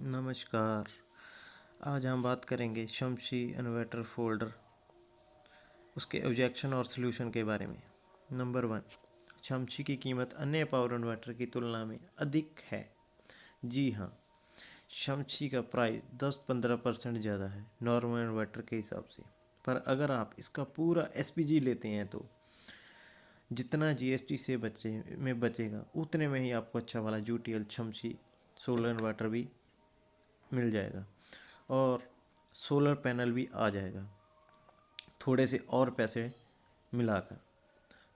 नमस्कार। आज हम बात करेंगे शम्सी इन्वर्टर फोल्डर, उसके ऑब्जेक्शन और सलूशन के बारे में। नंबर 1, शम्सी की कीमत अन्य पावर इन्वर्टर की तुलना में अधिक है। जी हाँ, शम्सी का प्राइस 10-15% ज़्यादा है नॉर्मल इन्वर्टर के हिसाब से। पर अगर आप इसका पूरा एसपीजी लेते हैं तो जितना जीएसटी से बचेगा उतने में ही आपको अच्छा वाला यूटीएल शम्सी सोलर इन्वर्टर भी मिल जाएगा और सोलर पैनल भी आ जाएगा थोड़े से और पैसे मिलाकर।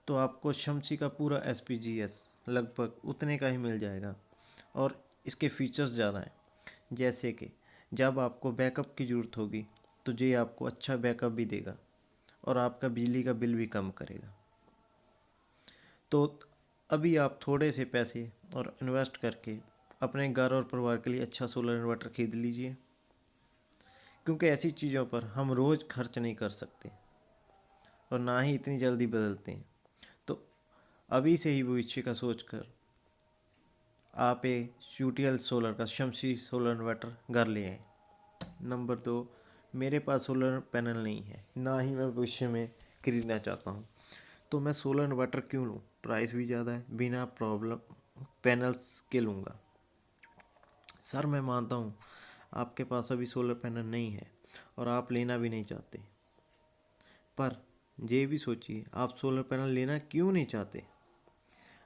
तो आपको शम्सी का पूरा एसपीजीएस लगभग उतने का ही मिल जाएगा और इसके फीचर्स ज़्यादा हैं, जैसे कि जब आपको बैकअप की ज़रूरत होगी तो ये आपको अच्छा बैकअप भी देगा और आपका बिजली का बिल भी कम करेगा। तो अभी आप थोड़े से पैसे और इन्वेस्ट करके अपने घर और परिवार के लिए अच्छा सोलर इन्वर्टर खरीद लीजिए, क्योंकि ऐसी चीज़ों पर हम रोज़ खर्च नहीं कर सकते और ना ही इतनी जल्दी बदलते हैं। तो अभी से ही भविष्य का सोचकर आप एक यूटीएल सोलर का शम्सी सोलर इन्वर्टर घर ले आए। नंबर 2, मेरे पास सोलर पैनल नहीं है, ना ही मैं भविष्य में खरीदना चाहता हूँ, तो मैं सोलर इन्वर्टर क्यों लूँ? प्राइस भी ज़्यादा है, बिना प्रॉब्लम पैनल्स के लूँगा। सर, मैं मानता हूँ आपके पास अभी सोलर पैनल नहीं है और आप लेना भी नहीं चाहते, पर ये भी सोचिए आप सोलर पैनल लेना क्यों नहीं चाहते।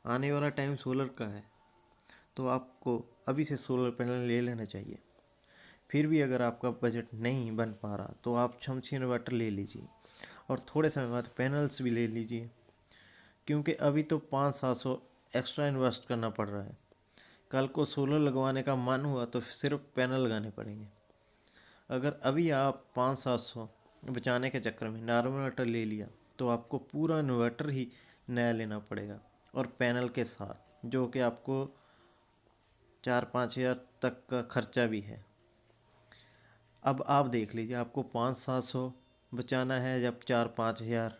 आने वाला टाइम सोलर का है, तो आपको अभी से सोलर पैनल ले लेना चाहिए। फिर भी अगर आपका बजट नहीं बन पा रहा तो आप शम्सी इन्वर्टर ले लीजिए और थोड़े समय बाद पैनल्स भी ले लीजिए, क्योंकि अभी तो 500-700 एक्स्ट्रा इन्वेस्ट करना पड़ रहा है। कल को सोलर लगवाने का मन हुआ तो सिर्फ पैनल लगाने पड़ेंगे। अगर अभी आप 500-700 बचाने के चक्कर में नॉर्मल इन्वर्टर ले लिया तो आपको पूरा इन्वर्टर ही नया लेना पड़ेगा और पैनल के साथ, जो कि आपको 4-5 हज़ार तक का खर्चा भी है। अब आप देख लीजिए, आपको 500-700 बचाना है जब 4-5 हज़ार।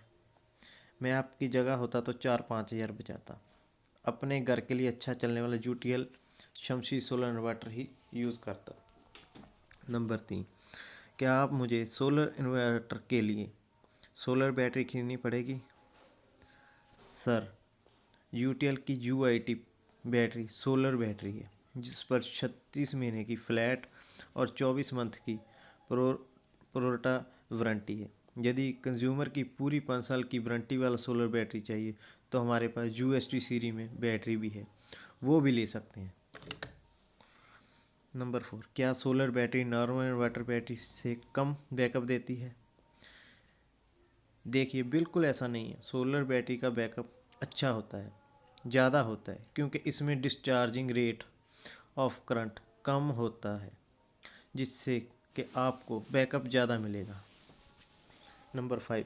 मैं आपकी जगह होता तो 4-5 हज़ार बचाता, अपने घर के लिए अच्छा चलने वाला यूटीएल शम्सी सोलर इन्वर्टर ही यूज़ करता। नंबर 3, क्या आप मुझे सोलर इन्वर्टर के लिए सोलर बैटरी खरीदनी पड़ेगी? सर, यूटीएल की यूआईटी बैटरी सोलर बैटरी है, जिस पर 36 महीने की फ्लैट और 24 मंथ की प्रो प्रोटा वारंटी है। यदि कंज्यूमर की पूरी 5 साल की वारंटी वाला सोलर बैटरी चाहिए तो हमारे पास यूएसटी सीरीज में बैटरी भी है, वो भी ले सकते हैं। नंबर 4, क्या solar battery normal inverter battery से कम बैकअप देती है? देखिए, बिल्कुल ऐसा नहीं है। सोलर बैटरी का बैकअप अच्छा होता है, ज़्यादा होता है, क्योंकि इसमें डिस्चार्जिंग रेट ऑफ करंट कम होता है, जिससे कि आपको बैकअप ज़्यादा मिलेगा। नंबर 5,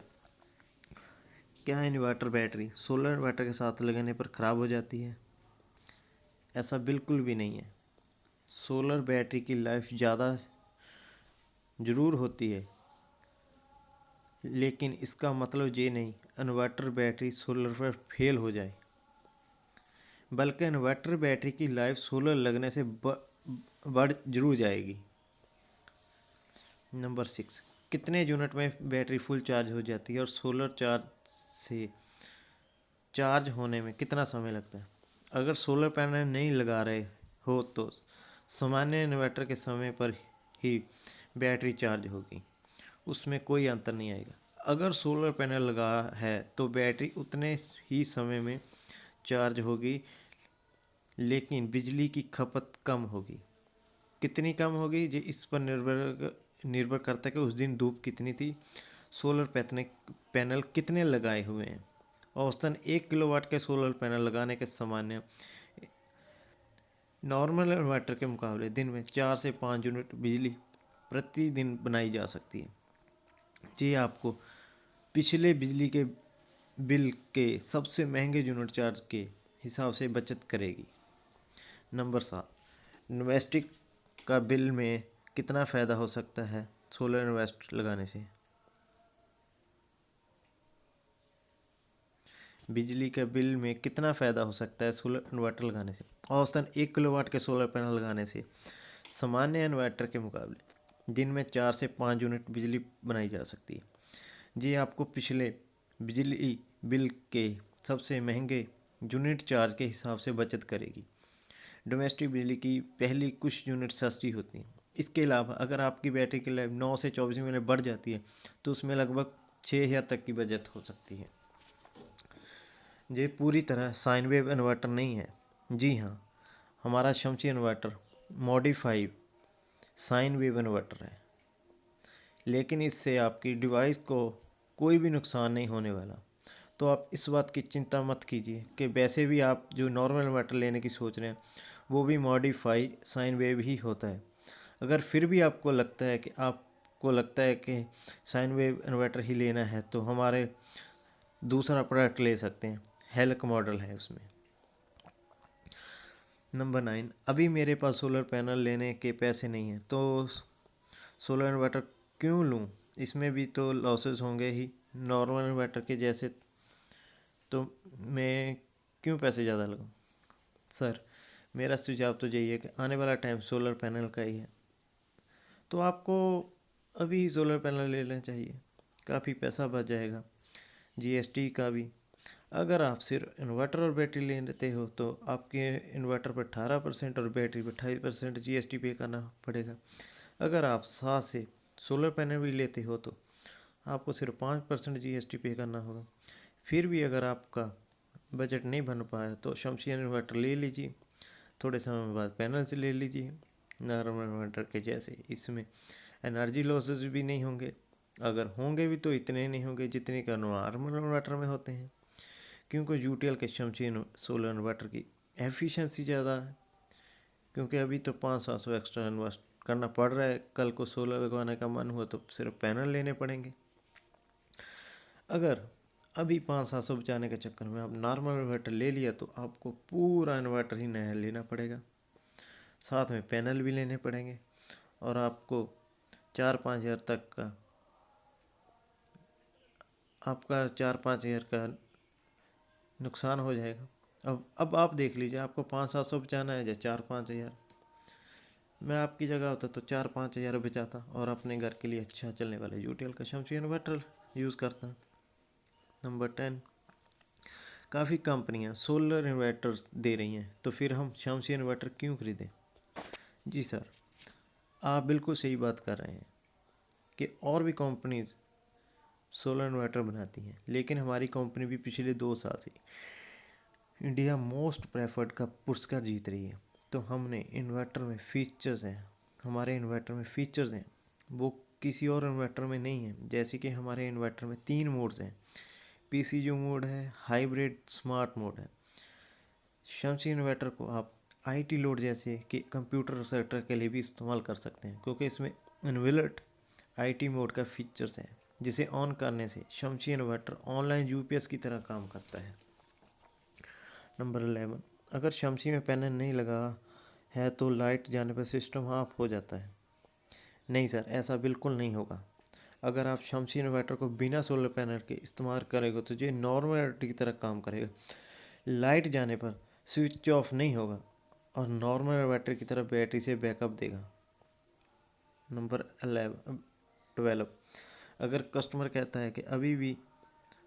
क्या इन्वर्टर बैटरी सोलर इन्वर्टर के साथ लगाने पर ख़राब हो जाती है? ऐसा बिल्कुल भी नहीं है। सोलर बैटरी की लाइफ ज़्यादा ज़रूर होती है, लेकिन इसका मतलब ये नहीं इन्वर्टर बैटरी सोलर पर फेल हो जाए, बल्कि इन्वर्टर बैटरी की लाइफ सोलर लगने से बढ़ जरूर जाएगी। नंबर 6, कितने यूनिट में बैटरी फुल चार्ज हो जाती है और सोलर चार्ज से चार्ज होने में कितना समय लगता है? अगर सोलर पैनल नहीं लगा रहे हो तो सामान्य इन्वर्टर के समय पर ही बैटरी चार्ज होगी, उसमें कोई अंतर नहीं आएगा। अगर सोलर पैनल लगा है तो बैटरी उतने ही समय में चार्ज होगी, लेकिन बिजली की खपत कम होगी। कितनी कम होगी ये इस पर निर्भर करता है कि उस दिन धूप कितनी थी, सोलर पैनल कितने लगाए हुए हैं। औसतन 1 किलोवाट के सोलर पैनल लगाने के सामान्य नॉर्मल इन्वर्टर के मुकाबले दिन में 4 से 5 यूनिट बिजली प्रतिदिन बनाई जा सकती है। ये आपको पिछले बिजली के बिल के सबसे महंगे यूनिट चार्ज के हिसाब से बचत करेगी। नंबर 7, डोमेस्टिक का बिल में कितना फ़ायदा हो सकता है सोलर इन्वेस्ट लगाने से? बिजली का बिल में कितना फ़ायदा हो सकता है सोलर इन्वर्टर लगाने से? औसतन 1 किलोवाट के सोलर पैनल लगाने से सामान्य इन्वर्टर के मुकाबले दिन में 4 से 5 यूनिट बिजली बनाई जा सकती है। ये आपको पिछले बिजली बिल के सबसे महंगे यूनिट चार्ज के हिसाब से बचत करेगी। डोमेस्टिक बिजली की पहली कुछ यूनिट सस्ती होती हैं। इसके अलावा अगर आपकी बैटरी की लाइफ 9 से 24 महीने बढ़ जाती है तो उसमें लगभग 6,000 तक की बचत हो सकती है। ये पूरी तरह साइन वेव इन्वर्टर नहीं है। जी हाँ, हमारा Shamsi inverter modified sine wave inverter है, लेकिन इससे आपकी डिवाइस को कोई भी नुकसान नहीं होने वाला। तो आप इस बात की चिंता मत कीजिए कि वैसे भी आप जो नॉर्मल इन्वर्टर लेने की सोच रहे हैं वो भी मॉडिफाई साइन वेव ही होता है। अगर फिर भी आपको लगता है कि साइन वेव इन्वर्टर ही लेना है तो हमारे दूसरा प्रोडक्ट ले सकते हैं, हेल्क मॉडल है उसमें। नंबर 9, अभी मेरे पास सोलर पैनल लेने के पैसे नहीं हैं तो सोलर इन्वर्टर क्यों लूँ? इसमें भी तो लॉसेस होंगे ही नॉर्मल इन्वर्टर के जैसे, तो मैं क्यों पैसे ज़्यादा लगाऊँ? सर, मेरा सुझाव तो यही है कि आने वाला टाइम सोलर पैनल का ही है, तो आपको अभी सोलर पैनल ले लेना चाहिए, काफ़ी पैसा बच जाएगा, जीएसटी का भी। अगर आप सिर्फ इन्वर्टर और बैटरी ले लेते हो तो आपके इन्वर्टर पर 18% और बैटरी पर 28% जीएसटी पे करना पड़ेगा। अगर आप साथ से सोलर पैनल भी लेते हो तो आपको सिर्फ 5% जीएसटी पे करना होगा। फिर भी अगर आपका बजट नहीं बन पाया तो शमसी इन्वर्टर ले लीजिए, थोड़े समय बाद पैनल से ले लीजिए नॉर्मल इन्वर्टर के जैसे। इसमें एनर्जी लॉसेस भी नहीं होंगे, अगर होंगे भी तो इतने नहीं होंगे जितने का नॉर्मल इन्वर्टर में होते हैं, क्योंकि यूटीएल के शमसी सोलर इन्वर्टर की एफिशिएंसी ज़्यादा है। क्योंकि अभी तो 500-700 एक्स्ट्रा इन्वेस्ट करना पड़ रहा है, कल को सोलर लगवाने का मन हुआ तो सिर्फ पैनल लेने पड़ेंगे। अगर अभी 500-700 बचाने के चक्कर में आप नॉर्मल इन्वर्टर ले लिया तो आपको पूरा इन्वर्टर ही नया लेना पड़ेगा, साथ में पैनल भी लेने पड़ेंगे और आपको 4-5 हज़ार तक का आपका 4-5 हज़ार का नुकसान हो जाएगा। अब आप देख लीजिए, आपको 500-700 बचाना है या 4-5 हज़ार। मैं आपकी जगह होता तो 4-5 हज़ार बचाता और अपने घर के लिए अच्छा चलने वाला यूटीएल का शमसी इन्वर्टर यूज़ करता। नंबर 10, काफ़ी कंपनियां सोलर इन्वर्टर्स दे रही हैं तो फिर हम शमसी इन्वर्टर क्यों खरीदें? जी सर, आप बिल्कुल सही बात कर रहे हैं कि और भी कंपनीज सोलर इन्वर्टर बनाती हैं, लेकिन हमारी कंपनी भी पिछले 2 साल से इंडिया मोस्ट प्रेफर्ड का पुरस्कार जीत रही है। तो हमने इन्वर्टर में फीचर्स हैं, हमारे इन्वर्टर में फीचर्स हैं वो किसी और इन्वर्टर में नहीं है। जैसे कि हमारे इन्वर्टर में 3 मोड्स हैं, पीसीयू मोड है, हाइब्रिड स्मार्ट मोड है। शमसी इन्वर्टर को आप आईटी लोड जैसे कि कंप्यूटर सेक्टर के लिए भी इस्तेमाल कर सकते हैं, क्योंकि इसमें इनबिल्ट आईटी मोड का फीचर्स है जिसे ऑन करने से शमसी इन्वर्टर ऑनलाइन यूपीएस की तरह काम करता है। नंबर 11, अगर शमसी में पैनल नहीं लगा है तो लाइट जाने पर सिस्टम ऑफ हो जाता है? नहीं सर, ऐसा बिल्कुल नहीं होगा। अगर आप शमसी इन्वर्टर को बिना सोलर पैनल के इस्तेमाल करेंगे तो ये नॉर्मल की तरह काम करेगा, लाइट जाने पर स्विच ऑफ नहीं होगा और नॉर्मल इन्वर्टर की तरह बैटरी से बैकअप देगा। नंबर 12, अगर कस्टमर कहता है कि अभी भी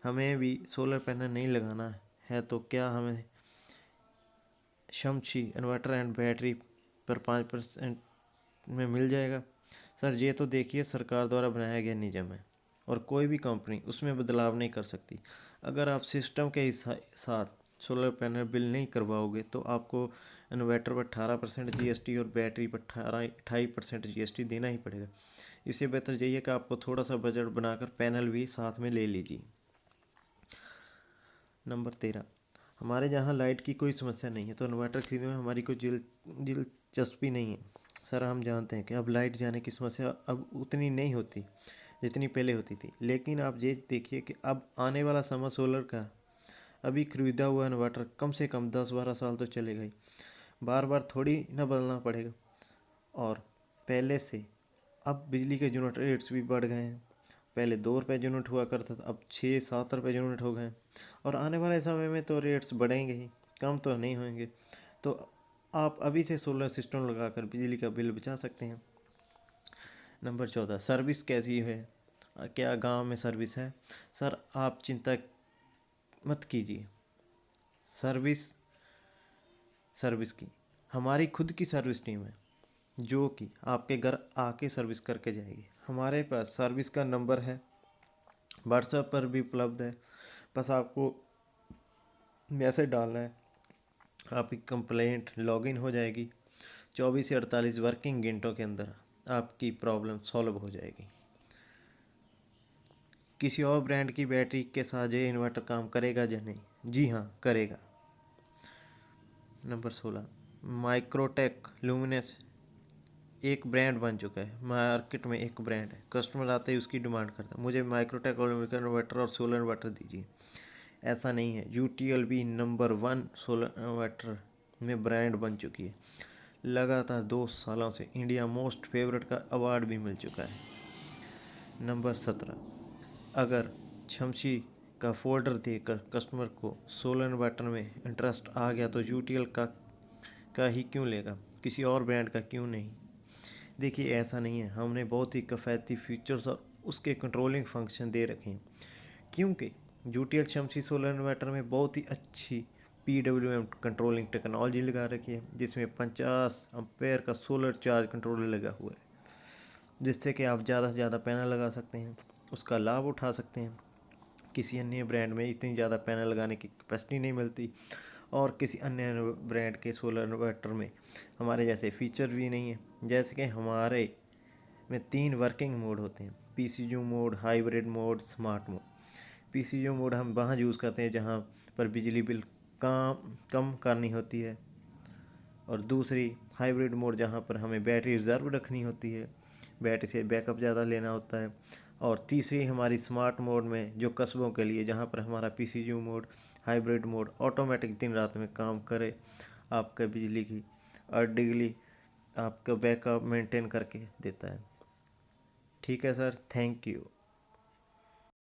हमें भी सोलर पैनल नहीं लगाना है तो क्या हमें शमसी इन्वर्टर एंड बैटरी पर 5% में मिल जाएगा? सर, ये तो देखिए सरकार द्वारा बनाया गया नियम है और कोई भी कंपनी उसमें बदलाव नहीं कर सकती। अगर आप सिस्टम के साथ सोलर पैनल बिल नहीं करवाओगे तो आपको इन्वर्टर पर 18% जीएसटी और बैटरी पर 28% जीएसटी देना ही पड़ेगा। इससे बेहतर यही है कि आपको थोड़ा सा बजट बनाकर पैनल भी साथ में ले लीजिए। नंबर 13, हमारे जहाँ लाइट की कोई समस्या नहीं है तो इन्वर्टर खरीदने में हमारी कोई दिलचस्पी नहीं है। सर, हम जानते हैं कि अब लाइट जाने की समस्या अब उतनी नहीं होती जितनी पहले होती थी, लेकिन आप ये देखिए कि अब आने वाला समय सोलर का, अभी खरीदा हुआ इन्वर्टर कम से कम 10-12 साल तो चलेगा ही, बार बार थोड़ी ना बदलना पड़ेगा। और पहले से अब बिजली के यूनिट रेट्स भी बढ़ गए हैं, पहले 2 रुपये यूनिट हुआ करता था, अब 6-7 रुपये यूनिट हो गए हैं और आने वाले समय में तो रेट्स बढ़ेंगे ही, कम तो नहीं होंगे। तो आप अभी से सोलर सिस्टम लगाकर बिजली का बिल बचा सकते हैं। नंबर 14, सर्विस कैसी है? क्या गांव में सर्विस है? सर आप चिंता मत कीजिए, सर्विस सर्विस की हमारी खुद की सर्विस टीम है जो कि आपके घर आके सर्विस करके जाएगी। हमारे पास सर्विस का नंबर है, व्हाट्सएप पर भी उपलब्ध है। बस आपको मैसेज डालना है, आपकी कंप्लेंट लॉगिन हो जाएगी। 24 से 48 वर्किंग घंटों के अंदर आपकी प्रॉब्लम सॉल्व हो जाएगी। किसी और ब्रांड की बैटरी के साथ ये इन्वर्टर काम करेगा या नहीं? जी हाँ, करेगा। नंबर 16, माइक्रोटेक लुमिनस एक ब्रांड बन चुका है, मार्केट में एक ब्रांड है। कस्टमर आते ही उसकी डिमांड करता है, मुझे माइक्रोटेक और इन्वर्टर और सोलर इन्वर्टर दीजिए। ऐसा नहीं है, यूटीएल भी नंबर 1 सोलर इन्वर्टर में ब्रांड बन चुकी है। लगातार 2 सालों से इंडिया मोस्ट फेवरेट का अवार्ड भी मिल चुका है। नंबर 17, अगर शमशी का फोल्डर देकर कस्टमर को सोलर इन्वर्टर में इंटरेस्ट आ गया तो यूटीएल का ही क्यों लेगा, किसी और ब्रांड का क्यों नहीं? देखिए ऐसा नहीं है, हमने बहुत ही किफ़ायती फीचर्स और उसके कंट्रोलिंग फंक्शन दे रखे हैं, क्योंकि यूटीएल शमसी सोलर इन्वर्टर में बहुत ही अच्छी PWM कंट्रोलिंग टेक्नोलॉजी लगा रखी है, जिसमें 50 एम्पेयर का सोलर चार्ज कंट्रोलर लगा हुआ है, जिससे कि आप ज़्यादा से ज़्यादा पैनल लगा सकते हैं, उसका लाभ उठा सकते हैं। किसी अन्य ब्रांड में इतनी ज़्यादा पैनल लगाने की कैपेसिटी नहीं मिलती, और किसी अन्य ब्रांड के सोलर इन्वर्टर में हमारे जैसे फीचर भी नहीं है। जैसे कि हमारे में 3 वर्किंग मोड होते हैं, PCU mode, hybrid mode, smart mode. PCU mode हम वहाँ यूज़ करते हैं जहाँ पर बिजली बिल कम करनी होती है, और दूसरी हाइब्रिड मोड जहाँ पर हमें बैटरी रिज़र्व रखनी होती है, बैटरी से बैकअप ज़्यादा लेना होता है। और तीसरी हमारी स्मार्ट मोड में जो कस्बों के लिए, जहाँ पर हमारा PCU mode, hybrid mode automatic दिन रात में काम करे, आपका बिजली की अर्डिगली आपका बैकअप मेंटेन करके देता है। ठीक है सर, थैंक यू।